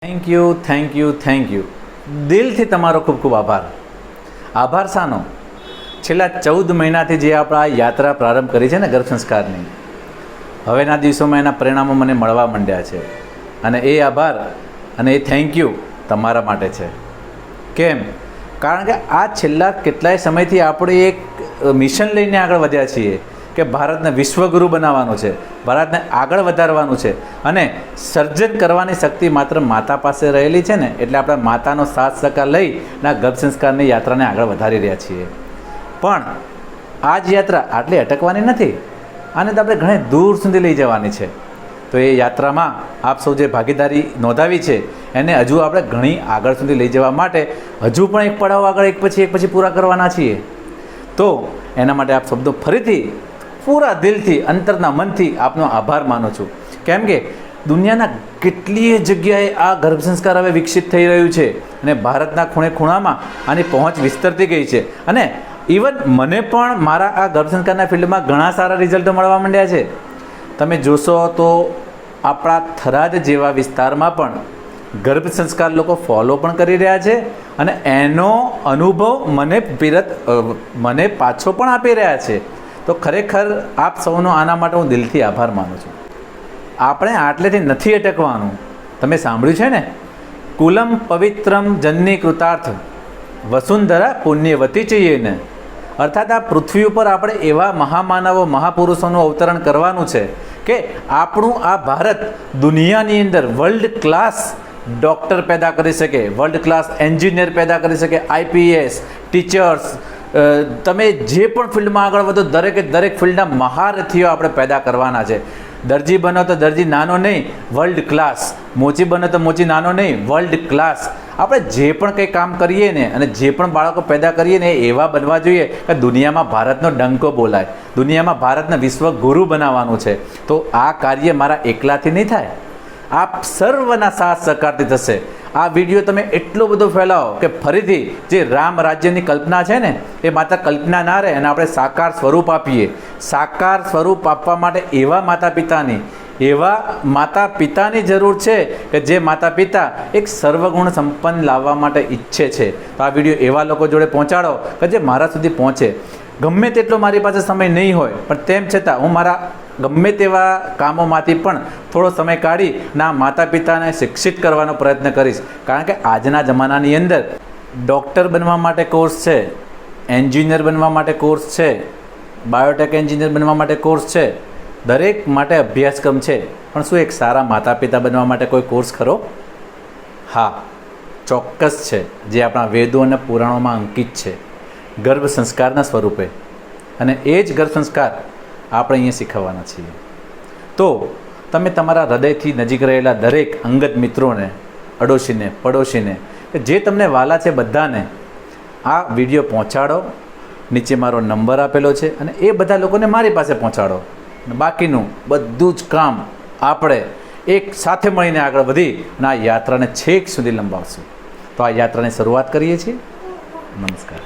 Thank you દિલથી તમારો ખૂબ ખૂબ આભાર શાનો છેલ્લા 14 મહિનાથી જે આપણા યાત્રા પ્રારંભ કરી છે ને ગર્ભ સંસ્કારની, હવેના દિવસોમાં એના પરિણામો મને મળવા માંડ્યા છે. અને એ આભાર અને એ થેન્ક યુ તમારા માટે છે. કેમ? કારણ કે આ છેલ્લા કેટલાય સમયથી આપણે એક મિશન લઈને આગળ વધ્યા છીએ કે ભારતને વિશ્વગુરુ બનાવવાનું છે, ભારતને આગળ વધારવાનું છે. અને સર્જન કરવાની શક્તિ માત્ર માતા પાસે રહેલી છે ને, એટલે આપણે માતાનો સાથ સહકાર લઈને ગર્ભ સંસ્કારની યાત્રાને આગળ વધારી રહ્યા છીએ. પણ આ જ યાત્રા આટલી અટકવાની નથી, આને તો આપણે ઘણે દૂર સુધી લઈ જવાની છે. તો એ યાત્રામાં આપ સૌ જે ભાગીદારી નોંધાવી છે એને હજુ આપણે ઘણી આગળ સુધી લઈ જવા માટે હજુ પણ એક પડાવ આગળ એક પછી પૂરા કરવાના છીએ. તો એના માટે આપ શબ્દો ફરીથી પૂરા દિલથી અંતરના મનથી આપનો આભાર માનું છું. કેમ કે દુનિયાના કેટલીય જગ્યાએ આ ગર્ભ સંસ્કાર હવે વિકસિત થઈ રહ્યું છે અને ભારતના ખૂણે ખૂણામાં આની પહોંચ વિસ્તરતી ગઈ છે. અને ઇવન મને પણ મારા આ ગર્ભ સંસ્કારના ફિલ્ડમાં ઘણા સારા રિઝલ્ટો મળવા માંડ્યા છે. તમે જોશો તો આપણા થરાદ જેવા વિસ્તારમાં પણ ગર્ભ સંસ્કાર લોકો ફોલો પણ કરી રહ્યા છે અને એનો અનુભવ મને પાછો પણ આપી રહ્યા છે. તો ખરેખર આપ સૌનો આના માટે હું દિલથી આભાર માનું છું. આપણે આટલેથી નથી અટકવાનું. તમે સાંભળ્યું છે ને, કુલમ પવિત્રમ જનની કૃતાર્થ વસુંધરા પુણ્યવતી છીએ ને. અર્થાત આ પૃથ્વી ઉપર આપણે એવા મહામાનવો મહાપુરુષોનું અવતરણ કરવાનું છે કે આપણું આ ભારત દુનિયાની અંદર વર્લ્ડ ક્લાસ ડૉક્ટર પેદા કરી શકે, વર્લ્ડ ક્લાસ એન્જિનિયર પેદા કરી શકે, આઈપીએસ, ટીચર્સ, તમે જે પણ ફિલ્ડમાં આગળ વધો દરેક ફિલ્ડના મહારથીઓ આપણે પેદા કરવાના છે. દરજી બનો તો દરજી નાનો નહીં, વર્લ્ડ ક્લાસ. મોચી બનો તો મોચી નાનો નહીં, વર્લ્ડ ક્લાસ. આપણે જે પણ કંઈ કામ કરીએ ને અને જે પણ બાળકો પેદા કરીએ ને એ એવા બનવા જોઈએ કે દુનિયામાં ભારતનો ડંકો બોલાય, દુનિયામાં ભારતને વિશ્વગુરુ બનાવવાનું છે. તો આ કાર્ય મારા એકલાથી નહીં થાય, આપ સર્વના સાથ સહકારથી થશે. આ વિડીયો તમે એટલો બધો ફેલાવો કે ફરીથી જે રામ રાજ્યની કલ્પના છે ને એ માત્ર કલ્પના ના રહે અને આપણે સાકાર સ્વરૂપ આપીએ. સાકાર સ્વરૂપ આપવા માટે એવા માતા પિતાની જરૂર છે કે જે માતા પિતા એક સર્વગુણ સંપન્ન લાવવા માટે ઈચ્છે છે. તો આ વિડીયો એવા લોકો જોડે પહોંચાડો કે જે મારા સુધી પહોંચે. ગમે તેટલો મારી પાસે સમય નહીં હોય પણ તેમ છતાં હું મારા ગમે તેવા કામોમાંથી પણ થોડો સમય કાઢી ના માતા પિતાને શિક્ષિત કરવાનો પ્રયત્ન કરીશ. કારણ કે આજના જમાનાની અંદર ડૉક્ટર બનવા માટે કોર્સ છે, એન્જિનિયર બનવા માટે કોર્સ છે, બાયોટેક એન્જિનિયર બનવા માટે કોર્સ છે, દરેક માટે અભ્યાસક્રમ છે. પણ શું એક સારા માતા પિતા બનવા માટે કોઈ કોર્સ ખરો? હા, ચોક્કસ છે, જે આપણા વેદો અને પુરાણોમાં અંકિત છે, ગર્ભ સંસ્કારના સ્વરૂપે. અને એ જ ગર્ભ સંસ્કાર આપણે અહીંયા શીખવવાના છીએ. તો તમે તમારા હૃદયથી નજીક રહેલા દરેક અંગત મિત્રોને, અડોશીને, પડોશીને, કે જે તમને વાલા છે બધાને આ વિડીયો પહોંચાડો. નીચે મારો નંબર આપેલો છે અને એ બધા લોકોને મારી પાસે પહોંચાડો. બાકીનું બધું જ કામ આપણે એક સાથે મળીને આગળ વધી અને આ યાત્રાને છેક સુધી લંબાવશું. તો આ યાત્રાની શરૂઆત કરીએ છીએ. નમસ્કાર.